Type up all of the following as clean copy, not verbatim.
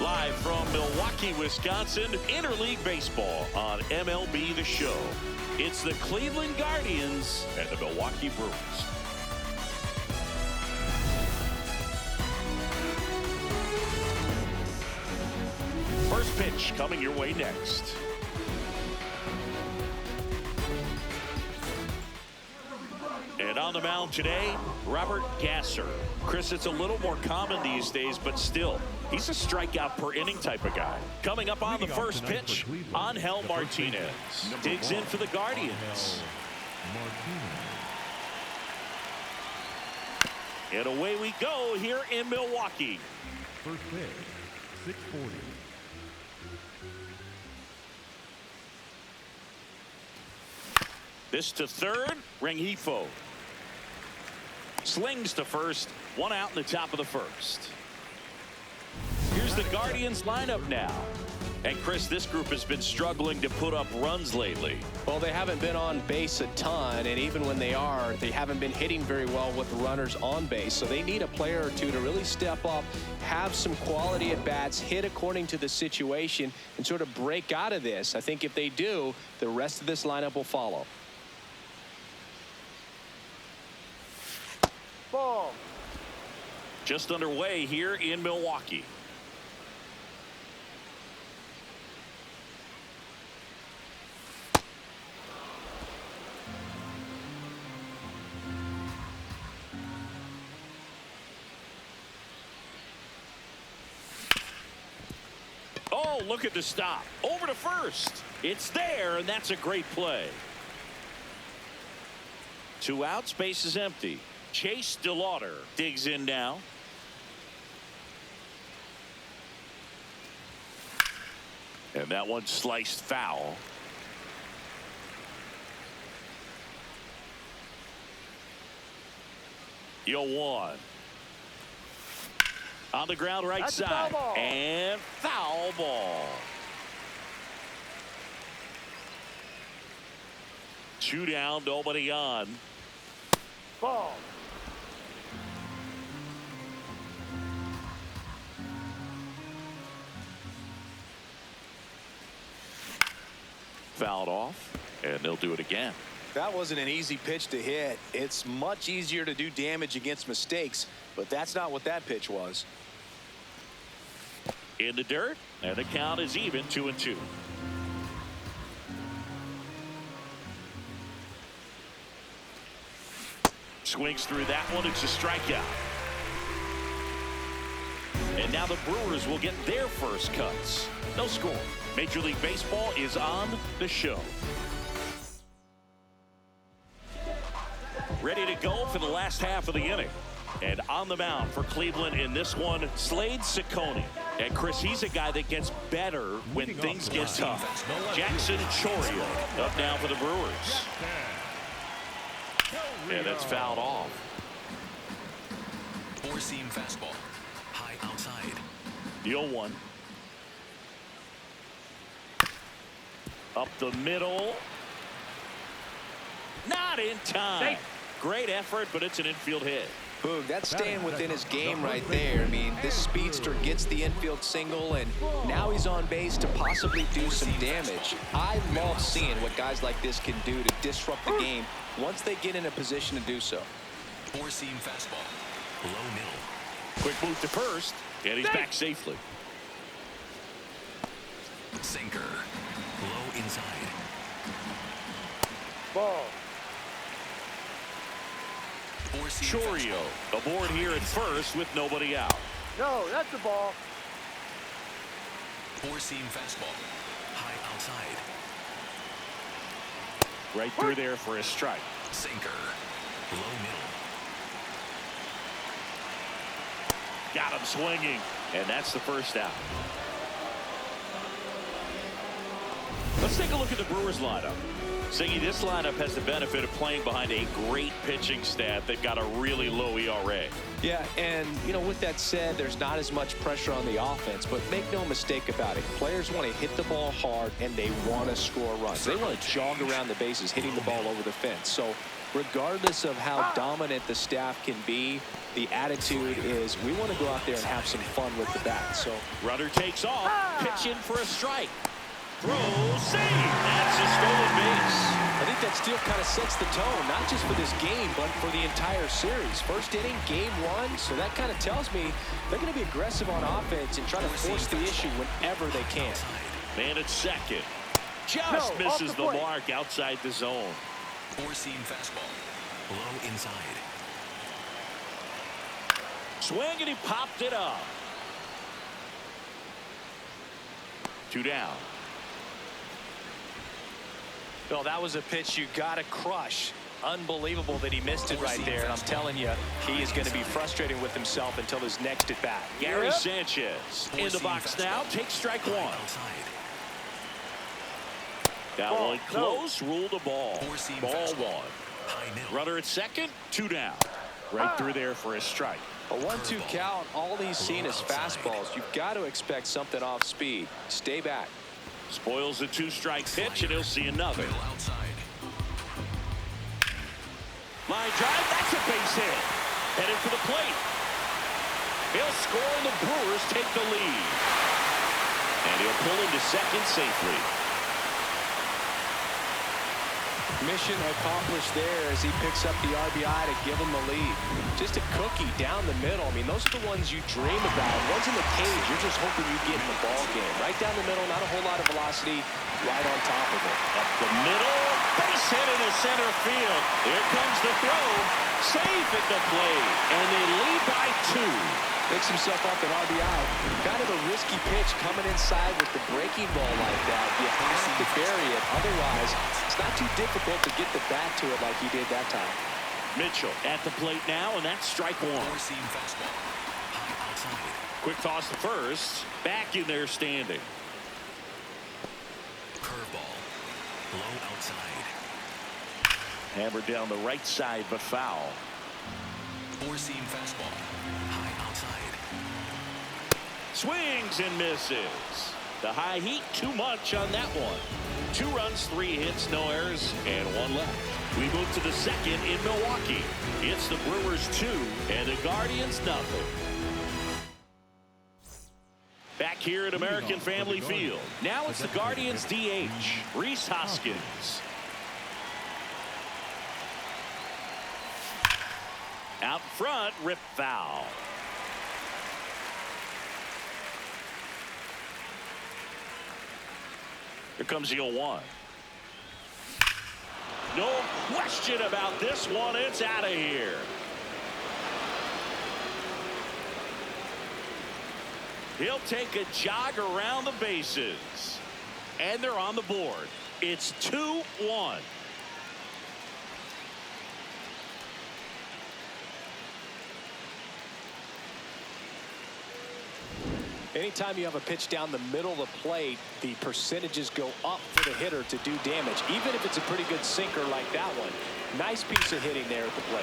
Live from Milwaukee, Wisconsin, Interleague Baseball on MLB The Show. It's the Cleveland Guardians and the Milwaukee Brewers. First pitch coming your way next. And on the mound today, Robert Gasser. Chris, it's a little more common these days, but still, he's a strikeout per inning type of guy. Coming up on the first pitch, Angel Martinez digs in for the Guardians. And away we go here in Milwaukee. First pitch, 640. This to third, Rengifo. Slings to first, one out in the top of the first. Here's the Guardians lineup now. And Chris, this group has been struggling to put up runs lately. Well, they haven't been on base a ton, and even when they are, they haven't been hitting very well with the runners on base. So they need a player or two to really step up, have some quality at bats, hit according to the situation, and sort of break out of this. I think if they do, the rest of this lineup will follow. Ball. Just underway here in Milwaukee. Oh, look at the stop. Over to first. It's there, and that's a great play. 2 outs, base is empty. Chase DeLauder digs in now. And that one sliced foul. Yo one. On the ground right That's a side. foul ball. And foul ball. 2 down, nobody on. Ball. Fouled off, and they'll do it again. That wasn't an easy pitch to hit. It's much easier to do damage against mistakes, but that's not what that pitch was. In the dirt, and the count is even, 2-2. Swings through that one. It's a strikeout. And now the Brewers will get their first cuts. No score. Major League Baseball is on the show. Ready to go for the last half of the inning. And on the mound for Cleveland in this one, Slade Ciccone. And Chris, he's a guy that gets better when things get tough. Jackson Chourio up now for the Brewers. And that's fouled off. Four-seam fastball. High outside. The 0-1. Up the middle. Not in time. Great effort, but it's an infield hit. Boog, that's staying within his game right there. I mean, this speedster gets the infield single, and now he's on base to possibly do some damage. I love seeing what guys like this can do to disrupt the game once they get in a position to do so. Four-seam fastball. Low middle. Quick move to first, and he's back safely. Sinker. Low inside. Ball. Chourio aboard here at first with nobody out. No, that's the ball. Four-seam fastball. High outside. Right through there for a strike. Sinker. Low middle. Got him swinging, and that's the first out. The Let's take a look at the Brewers lineup. Singy, this lineup has the benefit of playing behind a great pitching staff. They've got a really low ERA. Yeah, and, you know, with that said, there's not as much pressure on the offense, but make no mistake about it. Players want to hit the ball hard, and they want to score runs. They want to jog around the bases, hitting the ball over the fence. So regardless of how dominant the staff can be, the attitude is we want to go out there and have some fun with the bat. So runner takes off, pitch in for a strike. Throw, save. That's a stolen base. I think that still kind of sets the tone, not just for this game, but for the entire series. First inning, game one, so that kind of tells me they're going to be aggressive on offense and try to force the issue whenever they can. Man at second. Just misses the mark outside the zone. Four-seam fastball. Low inside. Swing, and he popped it up. 2 down. Well, that was a pitch you got to crush. Unbelievable that he missed it right there. And I'm telling you, he is going to be frustrated with himself until his next at bat. Gary Sanchez in the box now. Takes strike one. That one close. Ruled a ball. Ball one. Runner at second. 2 down. Right through there for a strike. A 1-2 count. All he's seen is fastballs. You've got to expect something off speed. Stay back. Spoils the 2-strike pitch, and he'll see another. Line drive, that's a base hit. Headed for the plate. He'll score, and the Brewers take the lead. And he'll pull into second safely. Mission accomplished there as he picks up the RBI to give him the lead. Just a cookie down the middle. I mean, those are the ones you dream about. Ones in the cage, you're just hoping you get in the ball game. Right down the middle, not a whole lot of velocity, right on top of it. Up the middle, base hit into center field. Here comes the throw. Safe at the plate, and they lead by 2. Picks himself up an RBI. Kind of a risky pitch coming inside with the breaking ball like that. You have to bury it. Otherwise, it's not too difficult to get the bat to it like he did that time. Mitchell at the plate now, and that's strike one. Four-seam fastball. High outside. Quick toss to first. Back in there standing. Curveball. Low outside. Hammered down the right side, but foul. Four-seam fastball. High outside. Swings and misses. The high heat, too much on that one. 2 runs, 3 hits, no errors, and 1 left. We move to the second in Milwaukee. It's the Brewers 2 and the Guardians nothing. Back here at American Family Field. Now it's the Guardians DH, Rhys Hoskins. Out front, rip foul. Here comes the 0-1. No question about this one. It's out of here. He'll take a jog around the bases. And they're on the board. It's 2-1. Anytime you have a pitch down the middle of the plate, the percentages go up for the hitter to do damage, even if it's a pretty good sinker like that one. Nice piece of hitting there at the plate.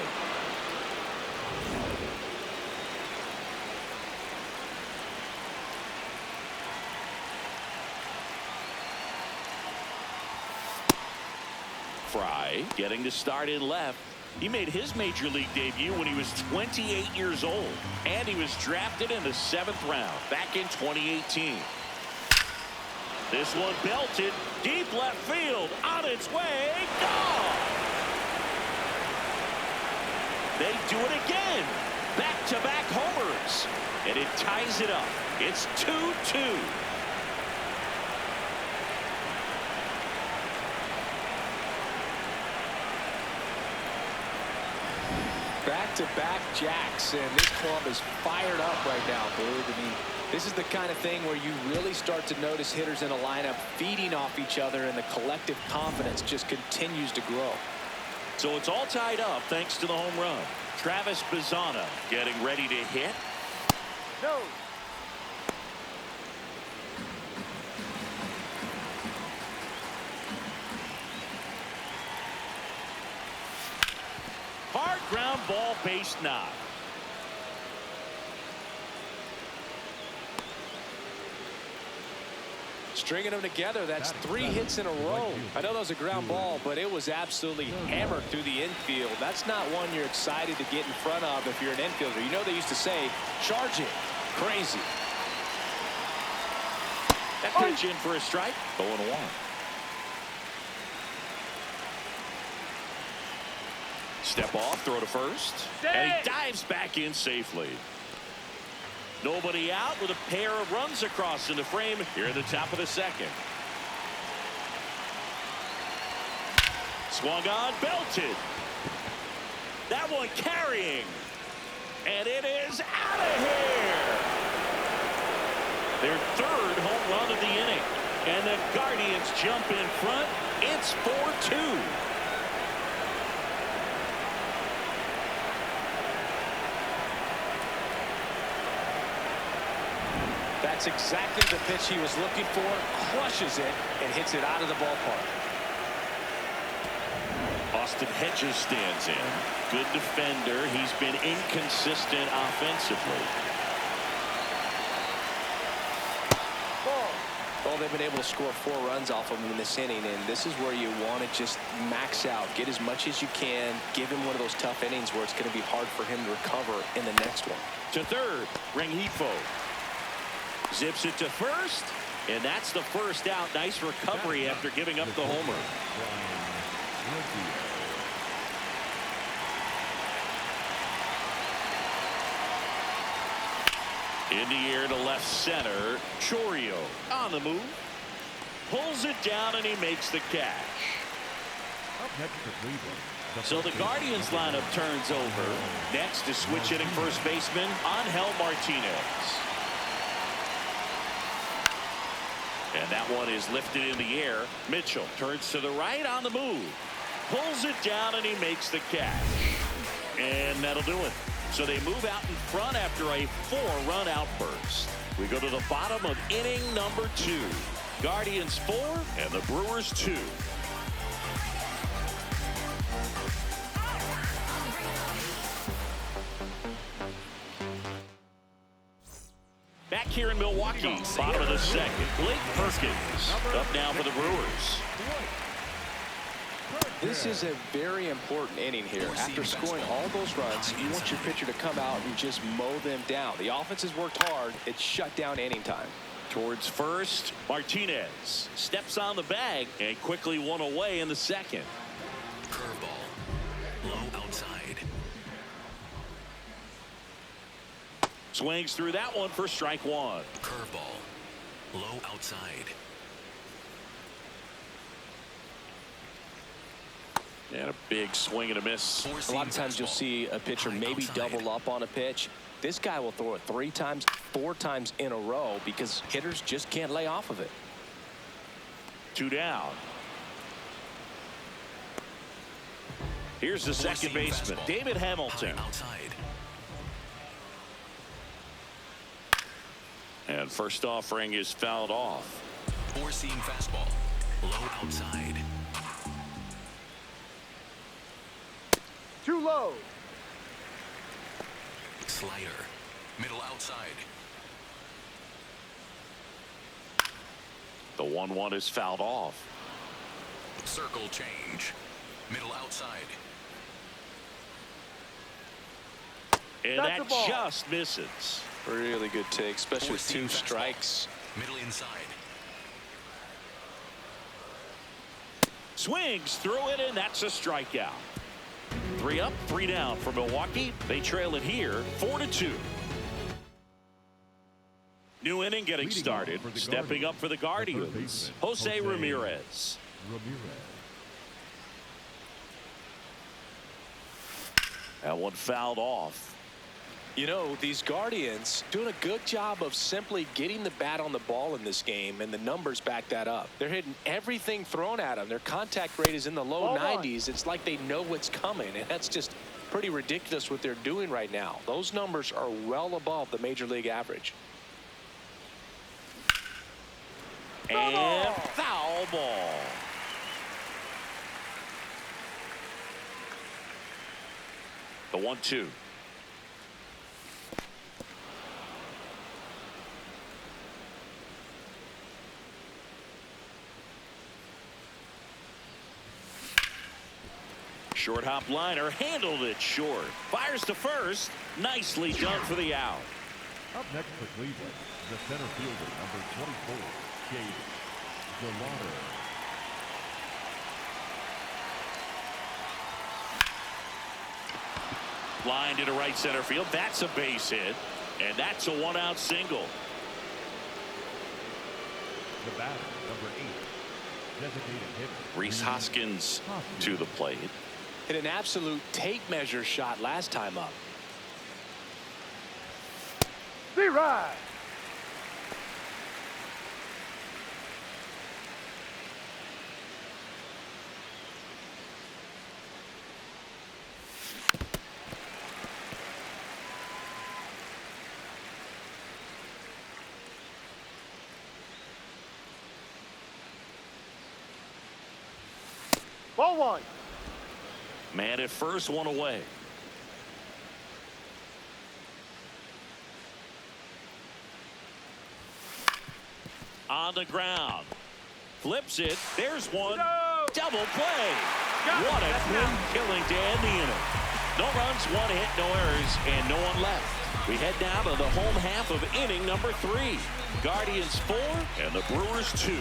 Fry getting to start in left. He made his major league debut when he was 28 years old, and he was drafted in the 7th round back in 2018. This one belted deep left field, on its way, gone. They do it again, back-to-back homers, and it ties it up. It's 2-2. Back-to-back jacks, and this club is fired up right now, Boog. I mean, this is the kind of thing where you really start to notice hitters in a lineup feeding off each other, and the collective confidence just continues to grow. So it's all tied up thanks to the home run. Travis Bazzana getting ready to hit. No. ground ball, base knock. Stringing them together, that's 3 hits in a row. I know that was a ground ball, but it was absolutely hammered through the infield. That's not one you're excited to get in front of if you're an infielder. You know they used to say, charge it. Crazy. That pitch in for a strike. 0-1. Step off, throw to first. And he dives back in safely. Nobody out with a pair of runs across in the frame here at the top of the second. Swung on, belted. That one carrying. And it is out of here. Their 3rd home run of the inning. And the Guardians jump in front. It's 4-2. That's exactly the pitch he was looking for. Crushes it and hits it out of the ballpark. Austin Hedges stands in. Good defender. He's been inconsistent offensively. Well, they've been able to score 4 runs off of him in this inning, and this is where you want to just max out. Get as much as you can. Give him one of those tough innings where it's going to be hard for him to recover in the next one. To third, Rengifo. Zips it to first, and that's the first out. Nice recovery after giving up the homer. In the air to left center. Chourio on the move. Pulls it down, and he makes the catch. So the Guardians lineup turns over. Next is switch hitting first baseman Angel Martinez. And that one is lifted in the air. Mitchell turns to the right on the move. Pulls it down, and he makes the catch. And that'll do it. So they move out in front after a 4-run outburst. We go to the bottom of inning number 2. Guardians 4 and the Brewers 2. Back here in Milwaukee, bottom of the second. Blake Perkins up now for the Brewers. This is a very important inning here. After scoring all those runs, you want your pitcher to come out and just mow them down. The offense has worked hard. It's shut down inning time. Towards first, Martinez steps on the bag and quickly one away in the second. Curveball. Low outside. Swings through that one for strike 1. Curveball. Low outside. And a big swing and a miss. A lot of times you'll see a pitcher maybe double up on a pitch. This guy will throw it 3 times, 4 times in a row because hitters just can't lay off of it. 2 down. Here's the second baseman, David Hamilton. And first offering is fouled off. 4-seam fastball. Low outside. Too low. Slider. Middle outside. The 1-1 is fouled off. Circle change. Middle outside. And That's that just misses. Really good take, especially with 2 strikes. Middle inside. Swings through it, and that's a strikeout. 3 up, 3 down for Milwaukee. They trail it here 4-2. New inning getting started. Stepping up for the Guardians, Jose Ramirez. That one fouled off. You know, these Guardians doing a good job of simply getting the bat on the ball in this game, and the numbers back that up. They're hitting everything thrown at them. Their contact rate is in the low 90s. It's like they know what's coming, and that's just pretty ridiculous what they're doing right now. Those numbers are well above the major league average. And foul ball. The 1-2. Short hop liner, handled it short. Fires to first. Nicely done for the out. Up next for Cleveland, the center fielder, number 24, Jade Gelato. Line into right center field. That's a base hit. And that's a one-out single. The batter, number 8, designated hitter. Rhys Hoskins to the plate. Hit an absolute tape measure shot last time up. Be right. Ball 1. Man at first, one away. On the ground. Flips it. There's one. No. Double play. Got it. What a That's quick out. killing to end the inning. No runs, one hit, no errors, and no one left. We head down to the home half of inning number 3. Guardians 4 and the Brewers 2.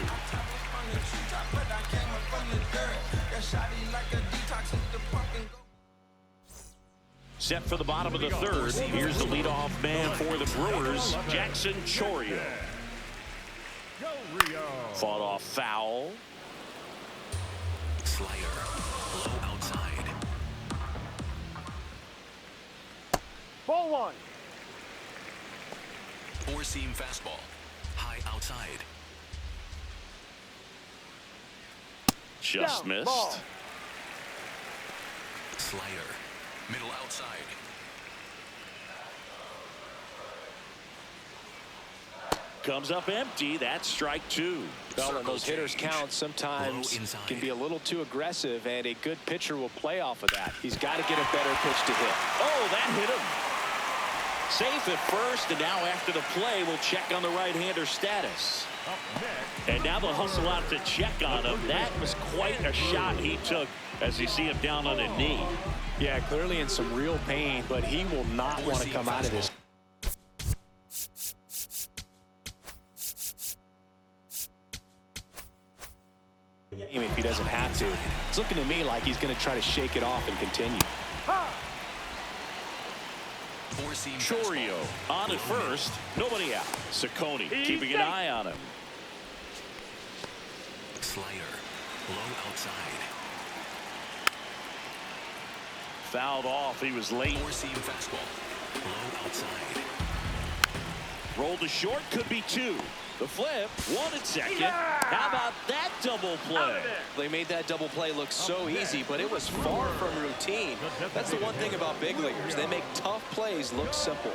Set for the bottom of the 3rd. Here's the leadoff man for the Brewers, Jackson Chourio. Go Rio! Fought off foul. Slider. Low outside. Ball 1. Four-seam fastball. High outside. Just Down, missed. ball. Slider. Middle outside. Comes up empty. That's strike 2. Well, and those Circle hitters change. count sometimes Low inside. can be a little too aggressive, and a good pitcher will play off of that. He's got to get a better pitch to hit. Oh, that hit him. Safe at first, and now after the play, we'll check on the right-hander status. Up next, And now they'll hustle out to check on him. That was quite a shot he took as you see him down on a knee. Yeah, clearly in some real pain, but he will not want to come out of this. If he doesn't have to. It's looking to me like he's going to try to shake it off and continue. Ha. Four-seam Chourio fastball. on at first. Nobody out. Saccone keeping an eye on him. Slider. Low outside. Fouled off. He was late. Four-seam fastball. Low outside. Rolled to short. Could be 2. The flip. 1 at second. Yeah! How about that double Out play? of there. They made that double play look so easy, but it was far from routine. That's the one thing about big leaguers. They make tough plays look simple.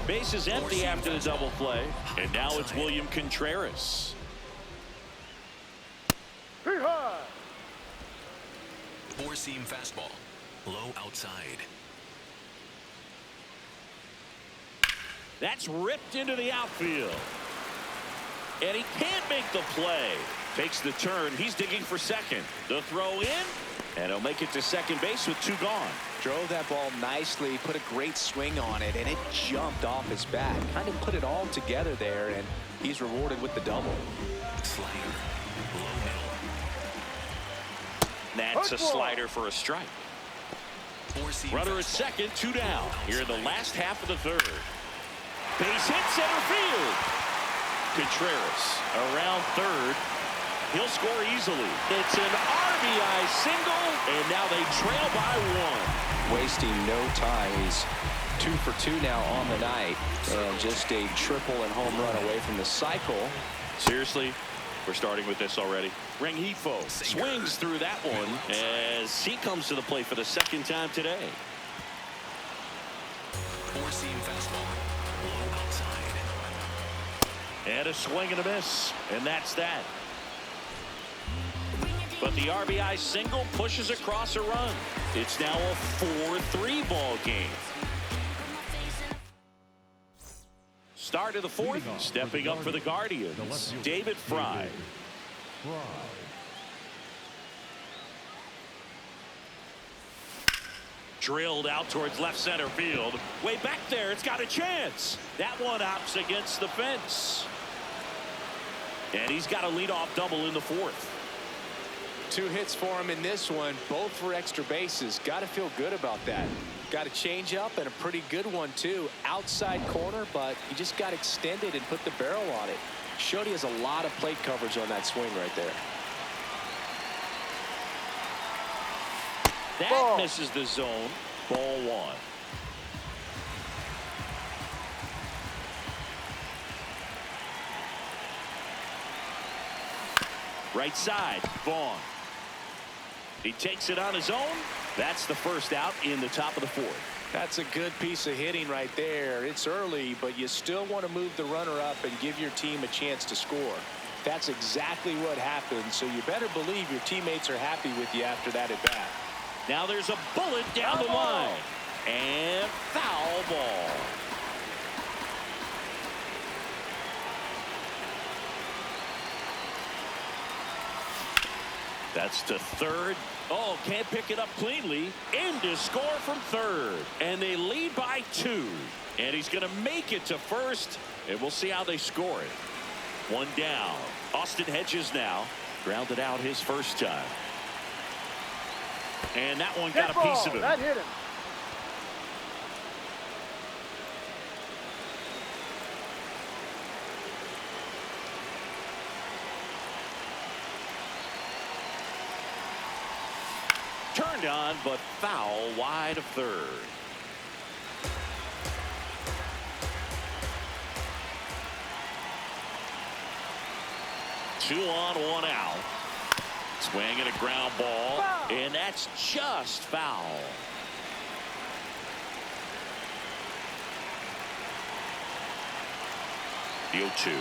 Base is empty after the double play. And now it's William Contreras. Hee-haw. Four-seam fastball. Low outside. That's ripped into the outfield. And he can't make the play. Takes the turn. He's digging for second. The throw in. And he'll make it to second base with 2 gone. Drove that ball nicely, put a great swing on it, and it jumped off his bat. Kind of put it all together there, and he's rewarded with the double. Slider. Low middle. That's a Hard ball. slider for a strike. Four-seam Runner at fastball. second, 2 down. Low Here in the outside. last half of the 3rd. Base hit center field. Contreras around 3rd. He'll score easily. It's an RBI single, and now they trail by 1. Wasting no time. He's 2 for 2 now on the night, and just a triple and home run away from the cycle. Seriously, we're starting with this already. Rengifo swings through that one as he comes to the plate for the 2nd time today. Four-seam fastball. Low outside. And a swing and a miss, and that's that. but the RBI single pushes across a run. It's now a 4-3 ball game. Start of the fourth, stepping up for the Guardians, David Fry. Drilled out towards left center field. Way back there, it's got a chance. That one opts against the fence. And he's got a leadoff double in the fourth. 2 hits for him in this one, both for extra bases. Got to feel good about that. Got a change up and a pretty good one too. Outside corner, but he just got extended and put the barrel on it. Showed he has a lot of plate coverage on that swing right there. That misses the zone. Ball 1. Right side, Vaughn. He takes it on his own. That's the first out in the top of the fourth. That's a good piece of hitting right there. It's early, but you still want to move the runner up and give your team a chance to score. That's exactly what happened, so you better believe your teammates are happy with you after that at bat. Now there's a bullet down the line. And foul ball. That's to third. Oh, can't pick it up cleanly. In to score from third. And they lead by 2. And he's going to make it to first. And we'll see how they score it. 1 down. Austin Hedges now. Grounded out his first time. And that one got a piece of him. That hit him. Turned on, but foul wide of third. Two on, 1 out. Swing and a ground ball, and that's just foul. The 0-2.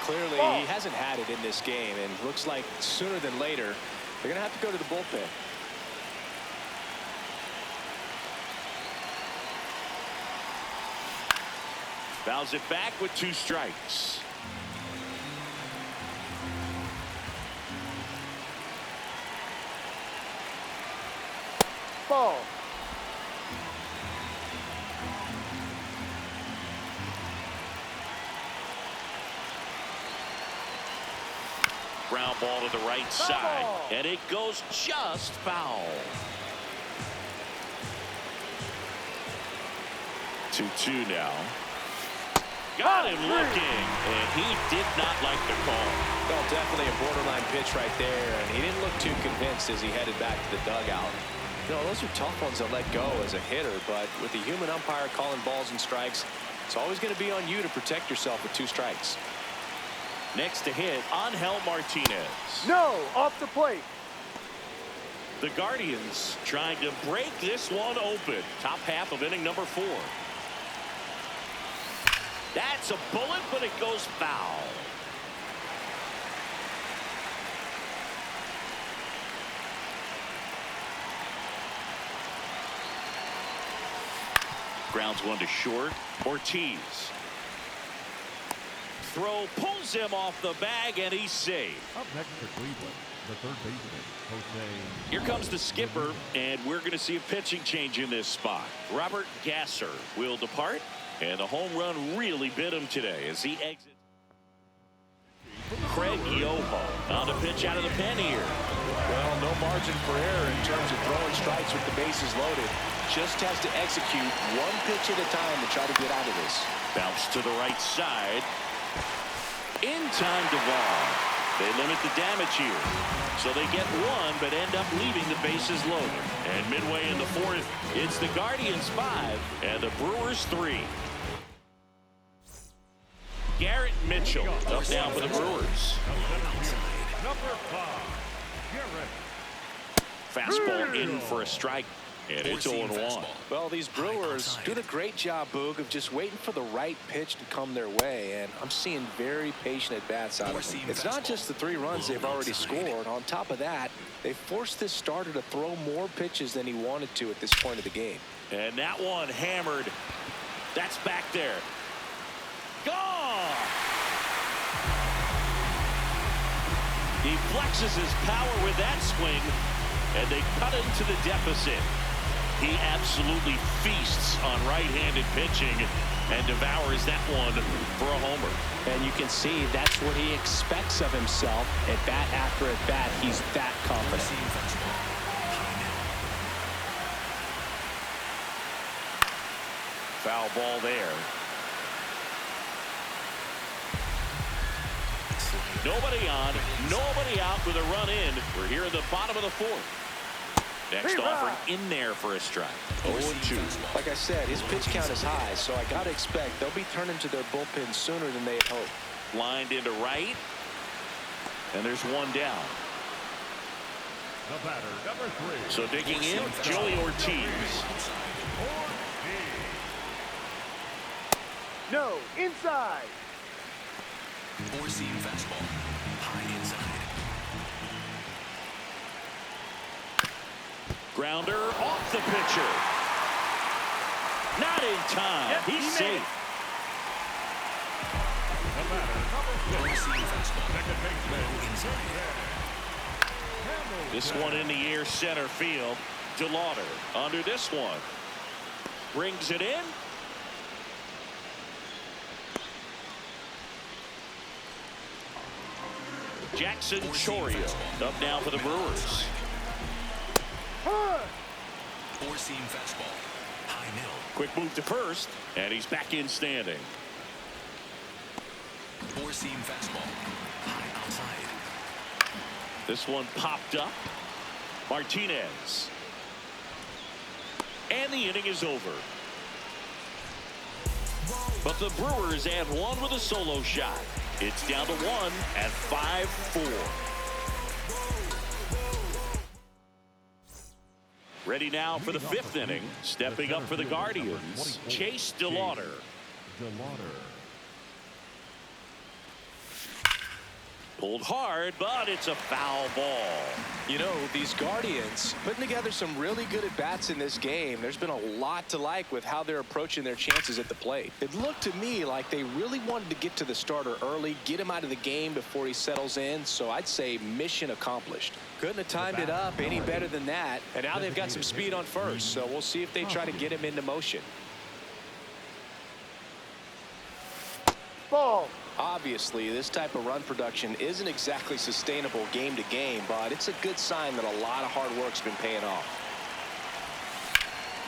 Clearly, he hasn't had it in this game, and looks like sooner than later, they're going to have to go to the bullpen. Fouls it back with 2 strikes. Ball. Ground ball to the right side, and it goes just foul. 2-2 now. Got him looking, and he did not like the call. Well, definitely a borderline pitch right there, and he didn't look too convinced as he headed back to the dugout. You know, those are tough ones to let go as a hitter, but with the human umpire calling balls and strikes, it's always going to be on you to protect yourself with 2 strikes. Next to hit, Angel Martinez. No, off the plate. The Guardians trying to break this one open. Top half of inning number 4. That's a bullet, but it goes foul. Grounds one to short. Ortiz. Throw pulls him off the bag, and he's safe. Up next for Cleveland, the third baseman, Jose. Here comes the skipper, and we're going to see a pitching change in this spot. Robert Gasser will depart, and the home run really bit him today as he exits. Craig Yoho on the pitch out of the pen here. Well, no margin for error in terms of throwing strikes with the bases loaded. Just has to execute 1 pitch at a time to try to get out of this. Bounce to the right side. In time to Vaughn. They limit the damage here. So they get 1, but end up leaving the bases loaded. And midway in the 4th, it's the Guardians 5 and the Brewers 3. Garrett Mitchell up now for the Brewers. Number 5, Garrett. Fastball in for a strike. And it's Four-seam 0-1. fastball. Well, these Brewers outside. doing a great job, Boog, of just waiting for the right pitch to come their way, and I'm seeing very patient at-bats out of them. Four-seam It's not fastball. just the 3 runs they've Low already outside. scored. On top of that, they forced this starter to throw more pitches than he wanted to at this point of the game. And that one hammered. That's back there. Gone! He flexes his power with that swing, and they cut into the deficit. He absolutely feasts on right-handed pitching and devours that one for a homer. And you can see that's what he expects of himself at bat after at bat. He's that confident. Four-seam fastball. High Foul ball there. middle. Nobody on, nobody out with a run in. We're here in the bottom of the 4th. Next offering in there for a strike. 0-2. Like I said, his pitch count is high, so I got to expect they'll be turning to their bullpen sooner than they had hoped. Lined into right. And there's one down. The batter, number 3. So digging in, Joey Ortiz. No, inside. Four-seam fastball. High inside. Grounder off the pitcher. Not in time. Yep, He's he made safe. The batter, number 6. Four-seam fastball. Second baseman, Low inside. This one in the air center field. DeLauder under this one. Brings it in. Jackson Chorio up now for the Brewers. Hard. Four-seam fastball. High middle. Quick move to first, and he's back in standing. Four-seam fastball. High outside. This one popped up. Martinez. And the inning is over. But the Brewers add one with a solo shot. It's down to 1 at 5-4. Ready now for the 5th inning. Stepping up for the Guardians, Chase DeLauder. Pulled hard, but it's a foul ball. You know, these Guardians putting together some really good at-bats in this game. There's been a lot to like with how they're approaching their chances at the plate. It looked to me like they really wanted to get to the starter early, get him out of the game before he settles in. So I'd say mission accomplished. Couldn't have timed it up any better than that. And now they've got some speed on first. So we'll see if they try to get him into motion. Ball. Obviously, this type of run production isn't exactly sustainable game to game, but it's a good sign that a lot of hard work's been paying off.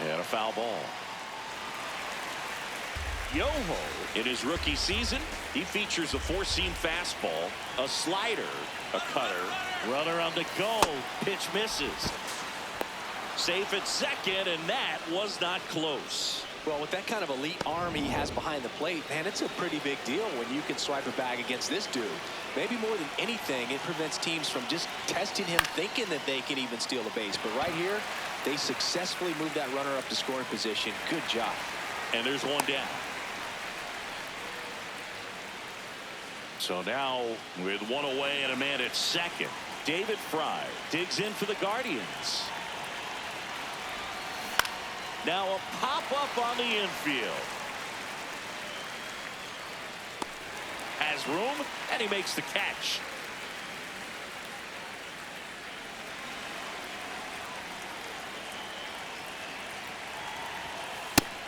And a foul ball. Yoho, in his rookie season, he features a 4-seam fastball, a slider, a cutter, runner on the go, pitch misses. Safe at second, and that was not close. Well, with that kind of elite arm he has behind the plate, man, it's a pretty big deal when you can swipe a bag against this dude. Maybe more than anything, it prevents teams from just testing him, thinking that they can even steal a base. But right here, they successfully moved that runner up to scoring position. Good job. And there's one down. So now, with one away and a man at second, David Fry digs in for the Guardians. Now a pop-up on the infield. Has room, and he makes the catch.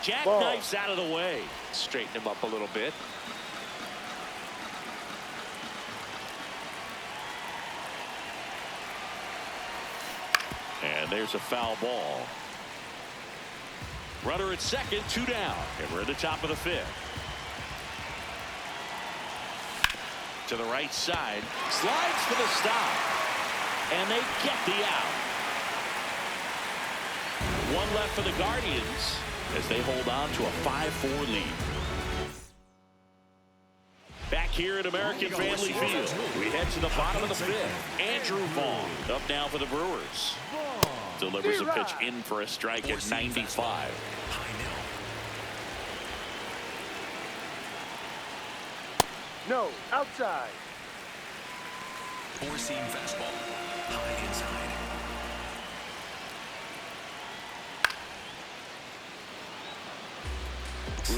Jackknifes out of the way. Straighten him up a little bit. And there's a foul ball. Runner at second, 2 down. And we're at the top of the 5th. To the right side. Slides for the stop. And they get the out. One left for the Guardians as they hold on to a 5-4 lead. Back here at American Family Field, we head to the bottom of the 5th. Andrew Vaughn up now for the Brewers. Delivers a pitch in for a strike at 95. High nil. No, outside. Four-seam fastball. High inside.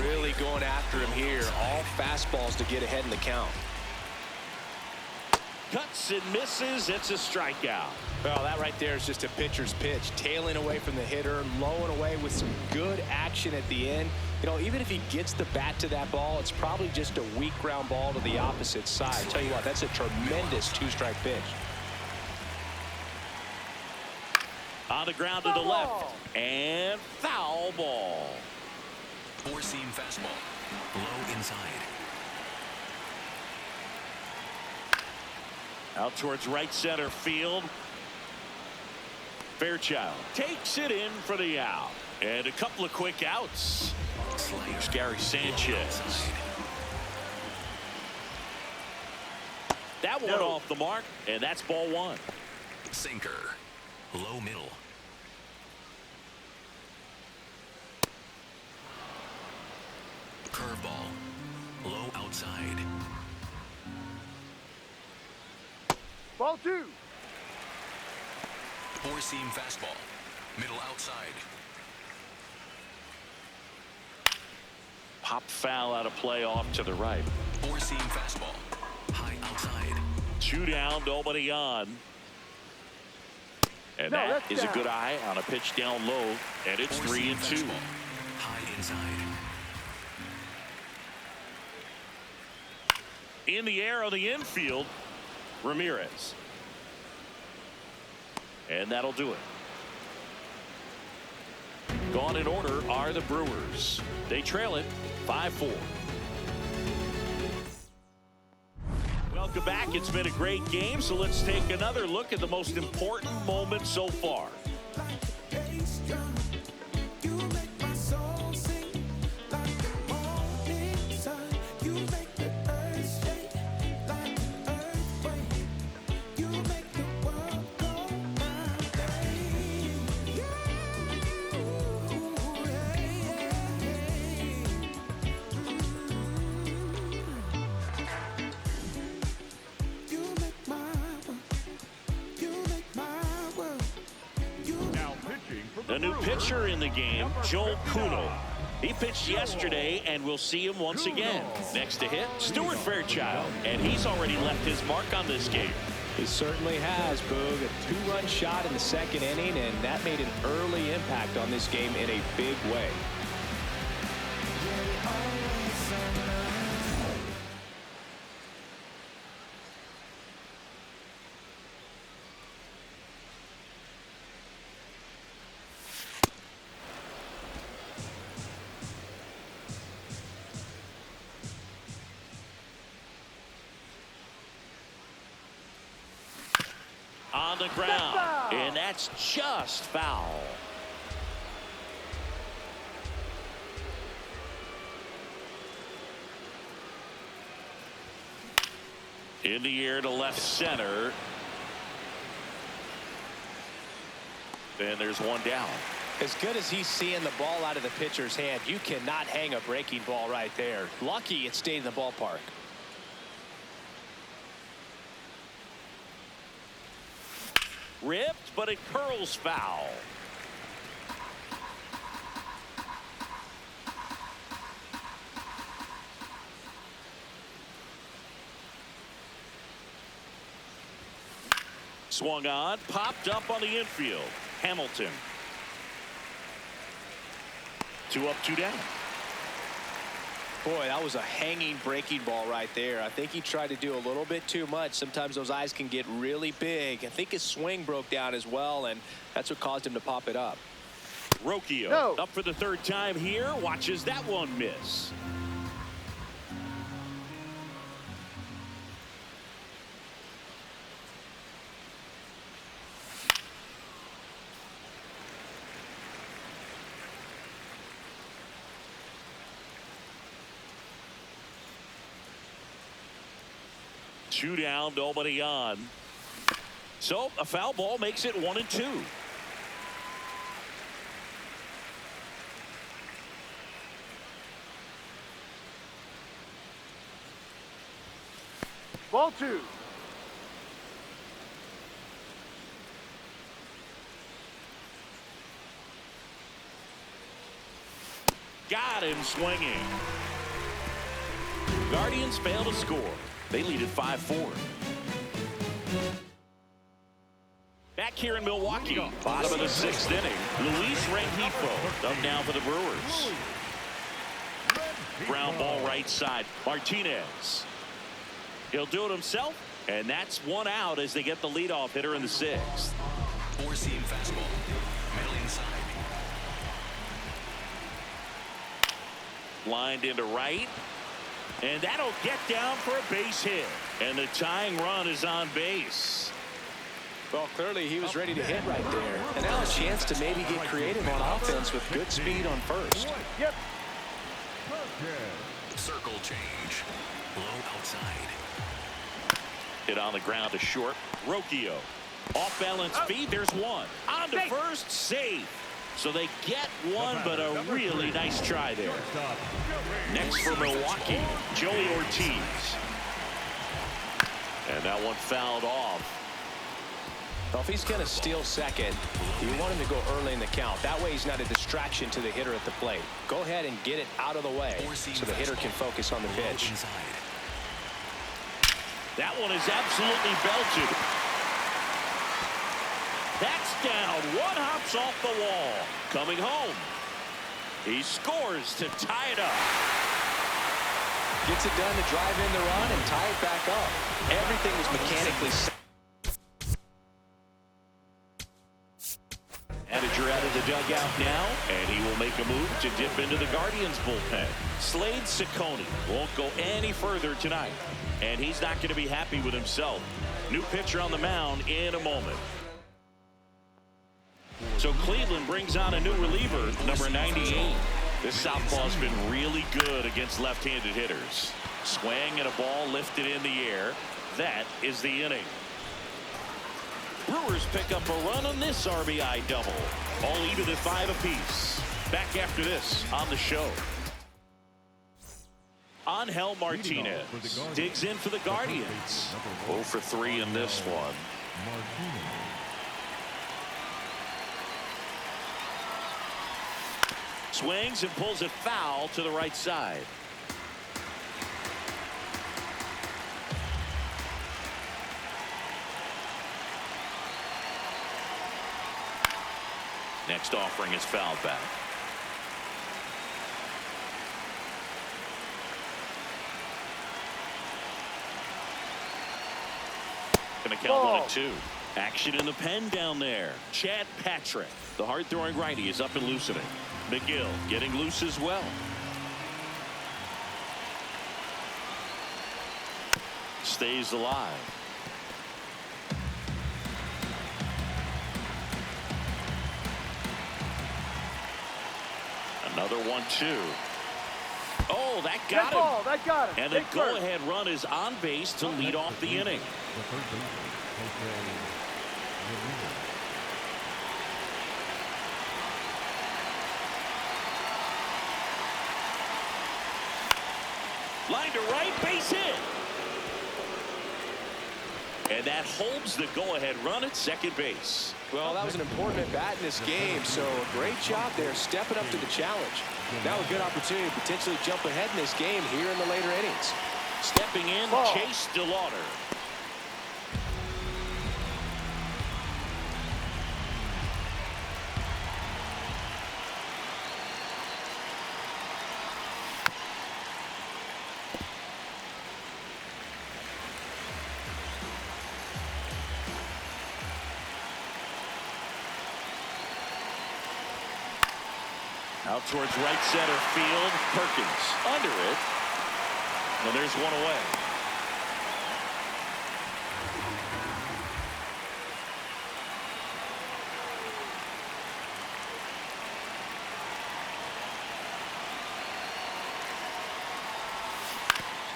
Really going after him here. All fastballs to get ahead in the count. Cuts and misses. It's a strikeout. Well, that right there is just a pitcher's pitch. Tailing away from the hitter, lowing away with some good action at the end. You know, even if he gets the bat to that ball, it's probably just a weak ground ball to the opposite side. Tell you what, that's a tremendous two-strike pitch. On the ground to the left. And foul ball. Four-seam fastball. Low inside. Out towards right center field. Fairchild takes it in for the out. And a couple of quick outs. Here's Gary Sanchez. That one off the mark, and that's ball one. Sinker. Low middle. Curveball. Low outside. Ball two. Four-seam fastball. Middle outside. Pop foul out of play off to the right. Four-seam fastball. High outside. 2 down, nobody on. And that is a good eye on a pitch down low, and it's 3-2. Fastball. High inside. In the air on the infield, Ramirez. And that'll do it. Gone in order are the Brewers. They trail it 5-4. Welcome back. It's been a great game, so let's take another look at the most important moment so far. A new pitcher in the game, Joel Kuno. He pitched yesterday, and we'll see him once again. Next to hit, Stuart Fairchild, and he's already left his mark on this game. He certainly has, Boog. A 2-run shot in the second inning, and that made an early impact on this game in a big way. On the ground, and that's just foul. In the air to left center. And there's one down. As good as he's seeing the ball out of the pitcher's hand, you cannot hang a breaking ball right there. Lucky it stayed in the ballpark. Ripped, but it curls foul. Swung on, popped up on the infield. Hamilton. 2 up, 2 down. Boy, that was a hanging breaking ball right there. I think he tried to do a little bit too much. Sometimes those eyes can get really big. I think his swing broke down as well, and that's what caused him to pop it up. Rocchio up for the 3rd time here. Watches that one miss. Two down, nobody on. So a foul ball makes it 1-2. Ball 2. Got him swinging. Guardians fail to score. They lead at 5-4. Back here in Milwaukee, bottom of the 6th inning. Luis Rengifo up now for the Brewers. Ground ball right side. Martinez. He'll do it himself, and that's one out as they get the leadoff hitter in the 6th. Four-seam fastball. Middle inside. Lined into right. And that'll get down for a base hit. And the tying run is on base. Well, clearly he was ready to hit right there. And now a chance to maybe get creative on offense with good speed on first. Yep. Circle change. Low outside. Hit on the ground to short. Rocchio. Off balance feed. There's one. On to first. Save. So they get one, but a really nice try there. Next for Milwaukee, Joey Ortiz. And that one fouled off. Well, if he's going to steal second, you want him to go early in the count. That way he's not a distraction to the hitter at the plate. Go ahead and get it out of the way so the hitter can focus on the pitch. That one is absolutely belted. That's down. One hops off the wall. Coming home. He scores to tie it up. Gets it done to drive in the run and tie it back up. Everything was mechanically set. Manager out of the dugout now, and he will make a move to dip into the Guardians bullpen. Slade Ciccone won't go any further tonight, and he's not going to be happy with himself. New pitcher on the mound in a moment. So Cleveland brings on a new reliever, number 98. This southpaw's been really good against left-handed hitters. Swing and a ball lifted in the air. That is the inning. Brewers pick up a run on this RBI double. All even at 5 apiece. Back after this on the show. Angel Martinez digs in for the Guardians. 0 for 3 in this one. Swings and pulls it foul to the right side. Next offering is fouled back. Going to count 1-2. Action in the pen down there. Chad Patrick, the hard-throwing righty, is up and loosening. McGill getting loose as well. Stays alive. Another 1-2. Oh, that got him. Ball, that got him. And the go-ahead run is on base to lead off the inning. Line to right, base hit. And that holds the go-ahead run at second base. Well, that was an important at-bat in this game, so a great job there stepping up to the challenge. Now a good opportunity to potentially jump ahead in this game here in the later innings. Stepping in, Chase DeLauder. Out towards right center field. Perkins under it. And there's one away.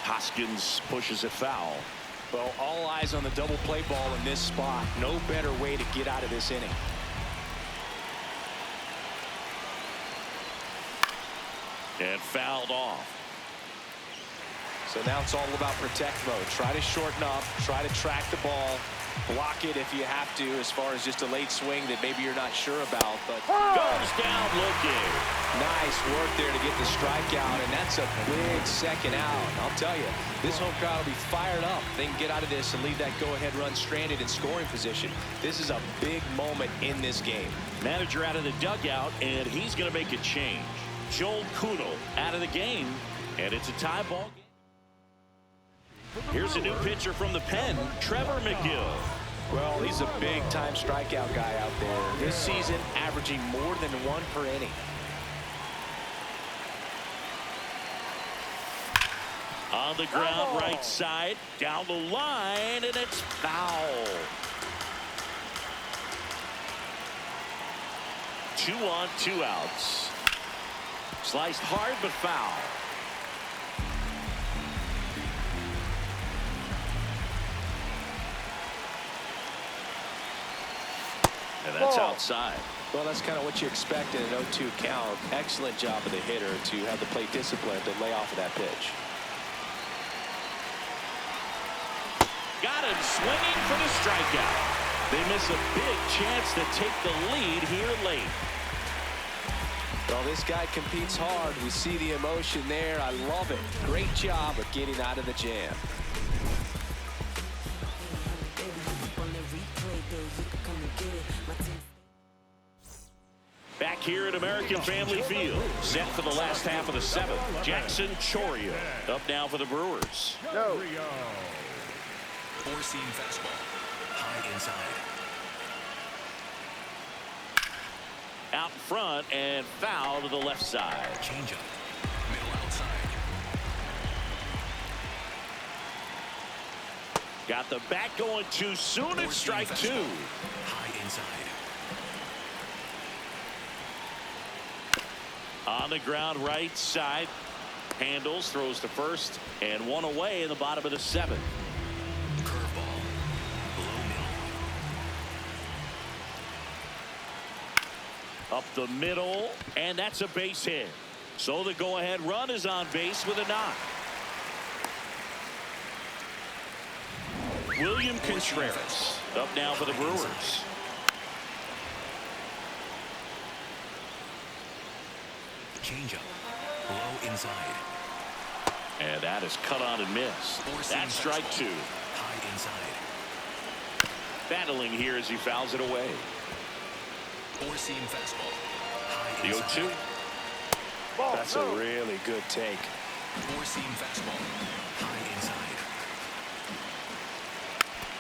Hoskins pushes it foul. Well, all eyes on the double play ball in this spot. No better way to get out of this inning. And fouled off. So now it's all about protect mode. Try to shorten up, try to track the ball, block it if you have to, as far as just a late swing that maybe you're not sure about. But goes down looking. Nice work there to get the strikeout, and that's a big second out. I'll tell you, this home crowd will be fired up. They can get out of this and leave that go-ahead run stranded in scoring position. This is a big moment in this game. Manager out of the dugout, and he's going to make a change. Joel Kuhnel out of the game, and it's a tie ball game. Here's a new pitcher from the pen, Trevor McGill. Well, he's a big-time strikeout guy out there. This season, averaging more than 1 per inning. On the ground, right side, down the line, and it's foul. 2 on, 2 outs. Sliced hard, but foul. And that's outside. Well, that's kind of what you expect in an 0-2 count. Excellent job of the hitter to have the plate discipline to lay off of that pitch. Got him swinging for the strikeout. They miss a big chance to take the lead here late. Well, this guy competes hard. We see the emotion there. I love it. Great job of getting out of the jam. Back here at American Family Field, set for the last half of the 7th. Jackson Chourio up now for the Brewers. No. Four-seam fastball. High inside. Out front and foul to the left side. Changeup. Middle outside. Got the bat going too soon. It's strike 2. High inside. On the ground, right side. Handles, throws to first, and 1 away in the bottom of the 7th. Curveball. Below middle. Up the middle, and that's a base hit. So the go-ahead run is on base with a knock. William Contreras up now for the Brewers. Changeup. Low inside. And that is cut on and missed. That's strike 2. High inside. Battling here as he fouls it away. Four-seam fastball. High The inside. 0-2. Ball, That's no. a really good take. Four-seam fastball. High inside.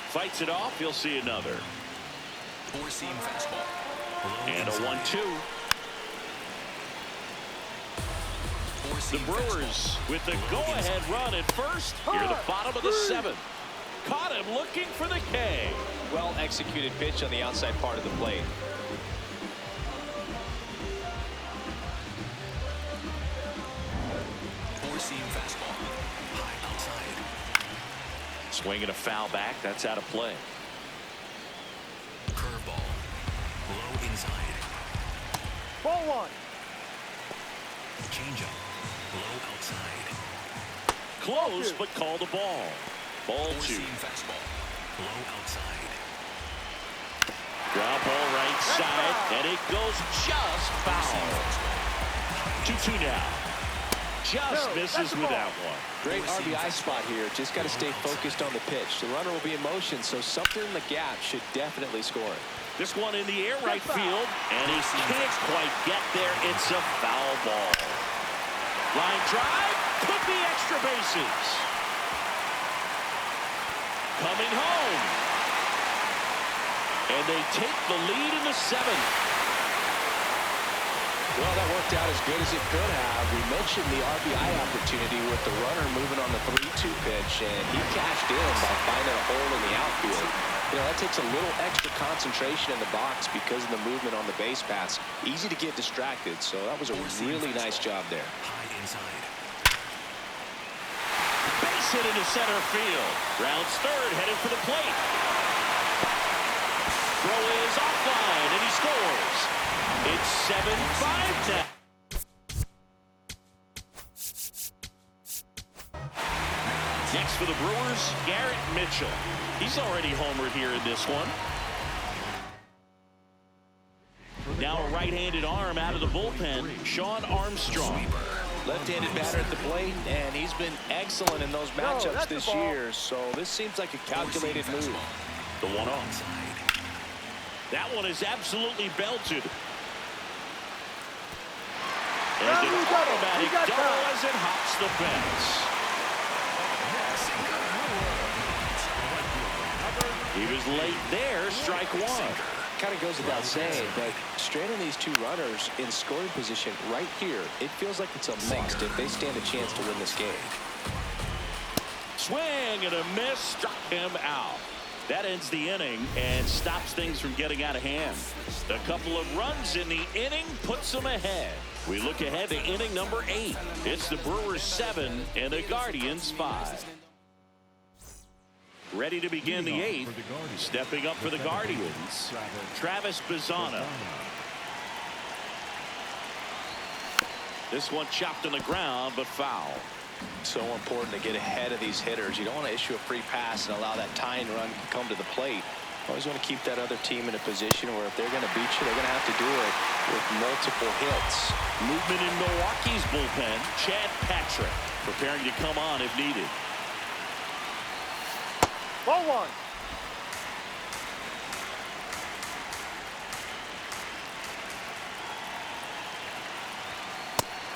Fights it off. He'll see another. Four-seam fastball. Low And a inside. 1-2. The Four-seam Brewers fastball. with the Low go-ahead inside. run at first. Near the bottom of the 7th. Caught him looking for the K. Well executed pitch on the outside part of the plate. Four-seam fastball. High outside. Swinging a foul back. That's out of play. Curveball. Low inside. Ball 1. Changeup. Low outside. Close, but call the ball. Ball 2. Four-seam fastball. Low outside. Ground ball right side, and it goes just foul. 2-2 now. Just misses with that one. Great RBI spot here. Just got to stay focused on the pitch. The runner will be in motion, so something in the gap should definitely score it. This one in the air right field, and he can't quite get there. It's a foul ball. Line drive, could be extra bases. Coming home. And they take the lead in the 7th. Well, that worked out as good as it could have. We mentioned the RBI opportunity with the runner moving on the 3-2 pitch, and he cashed in by finding a hole in the outfield. You know, that takes a little extra concentration in the box because of the movement on the base paths. Easy to get distracted, so that was a really nice job there. High inside. Base hit into center field. Rounds third, headed for the plate. Throw is offline, and he scores. It's 7-5 now. Brewers, Garrett Mitchell. He's already homered here in this one. Now a right-handed arm out of the bullpen, Sean Armstrong. Left-handed batter at the plate, and he's been excellent in those matchups this year. So this seems like a calculated move. The 1-0. That one is absolutely belted. And an automatic double as it hops the fence. He was late there, strike one. Kind of goes without saying, but straight on these two runners in scoring position right here, it feels like it's a must if they stand a chance to win this game. Swing and a miss, struck him out. That ends the inning and stops things from getting out of hand. A couple of runs in the inning puts them ahead. We look ahead to inning number 8. It's the Brewers 7 and the Guardians 5. Ready to begin the 8th. Stepping up for the Guardians, Travis Bazzana. This one chopped on the ground, but foul. So important to get ahead of these hitters. You don't want to issue a free pass and allow that tying run to come to the plate. Always want to keep that other team in a position where if they're going to beat you, they're going to have to do it with multiple hits. Movement in Milwaukee's bullpen. Chad Patrick preparing to come on if needed. Ball 1.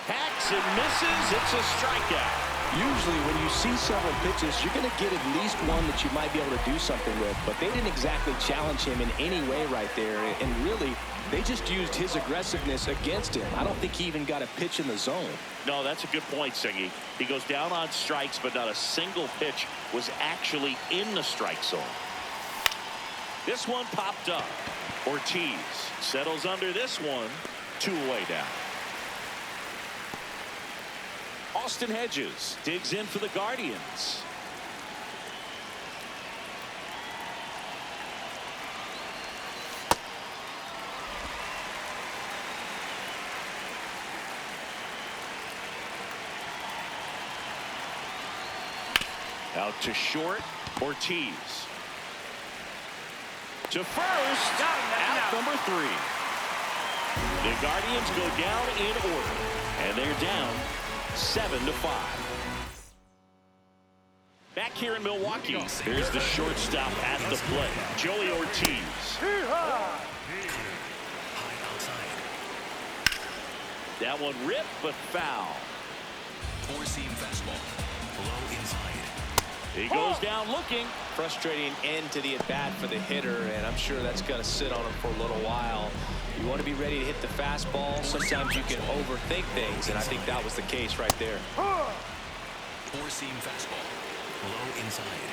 Hacks and misses. It's a strikeout. Usually when you see several pitches, you're going to get at least one that you might be able to do something with. But they didn't exactly challenge him in any way right there. And really, they just used his aggressiveness against him. I don't think he even got a pitch in the zone. No, that's a good point, Singy. He goes down on strikes, but not a single pitch was actually in the strike zone. This one popped up. Ortiz settles under this one. 2 away down. Austin Hedges digs in for the Guardians. Out to short, Ortiz. To first, out number 3. The Guardians go down in order, and they're down 7-5. Back here in Milwaukee, there's the shortstop at the plate, Joey Ortiz. That one ripped, but foul. 4-seam fastball. Low inside. He goes down looking. Frustrating end to the at-bat for the hitter, and I'm sure that's going to sit on him for a little while. You want to be ready to hit the fastball. Sometimes you can overthink things, and I think that was the case right there. 4-seam fastball. Low inside.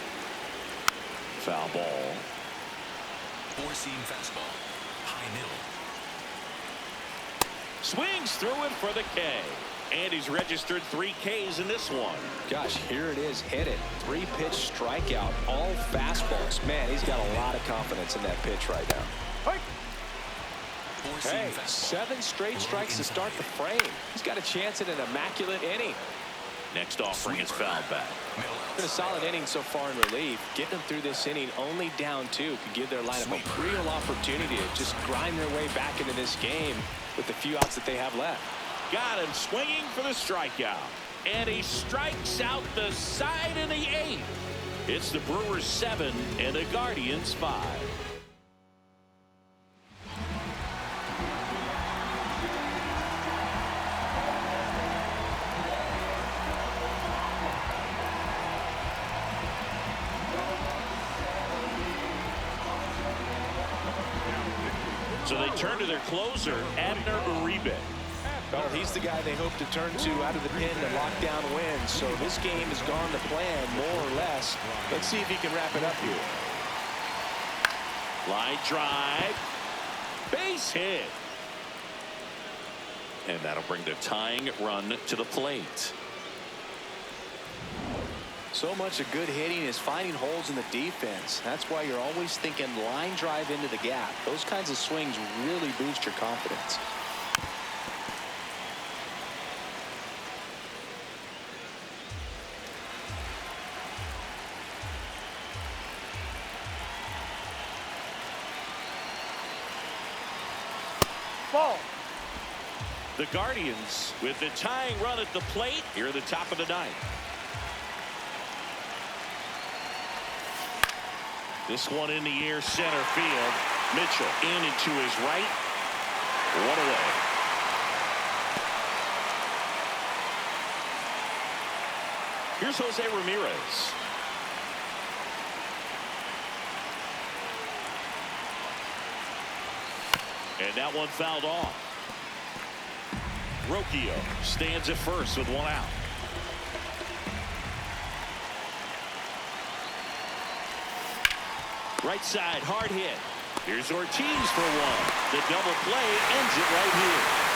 Foul ball. 4-seam fastball. High middle. Swings through it for the K. And he's registered 3 Ks in this one. Gosh, here it is. Hit it. 3-pitch strikeout. All fastballs. Man, he's got a lot of confidence in that pitch right now. Hey, 7 straight strikes to start the frame. He's got a chance at an immaculate inning. Next offering is fouled back. Been a solid inning so far in relief. Getting them through this inning only down 2 could give their lineup a real opportunity to just grind their way back into this game with the few outs that they have left. Got him swinging for the strikeout. And he strikes out the side in the 8th. It's the Brewers 7 and the Guardians 5. So they turn to their closer, Abner Uribe. Well, he's the guy they hope to turn to out of the pen to lock down wins. So this game has gone to plan, more or less. Let's see if he can wrap it up here. Line drive. Base hit. And that'll bring the tying run to the plate. So much of good hitting is finding holes in the defense. That's why you're always thinking line drive into the gap. Those kinds of swings really boost your confidence. Ball. The Guardians with the tying run at the plate here at the top of the ninth. This one in the air, center field. Mitchell in and to his right. One away. Here's Jose Ramirez. And that one fouled off. Rocchio stands at first with one out. Right side, hard hit. Here's Ortiz for one. The double play ends it right here.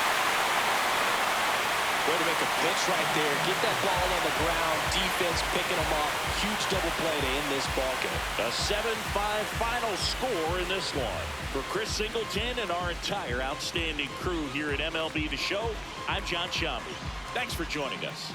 Way to make a pitch right there. Get that ball on the ground. Defense picking them up. Huge double play to end this ball game. A 7-5 final score in this one. For Chris Singleton and our entire outstanding crew here at MLB The Show, I'm John Sciambi. Thanks for joining us.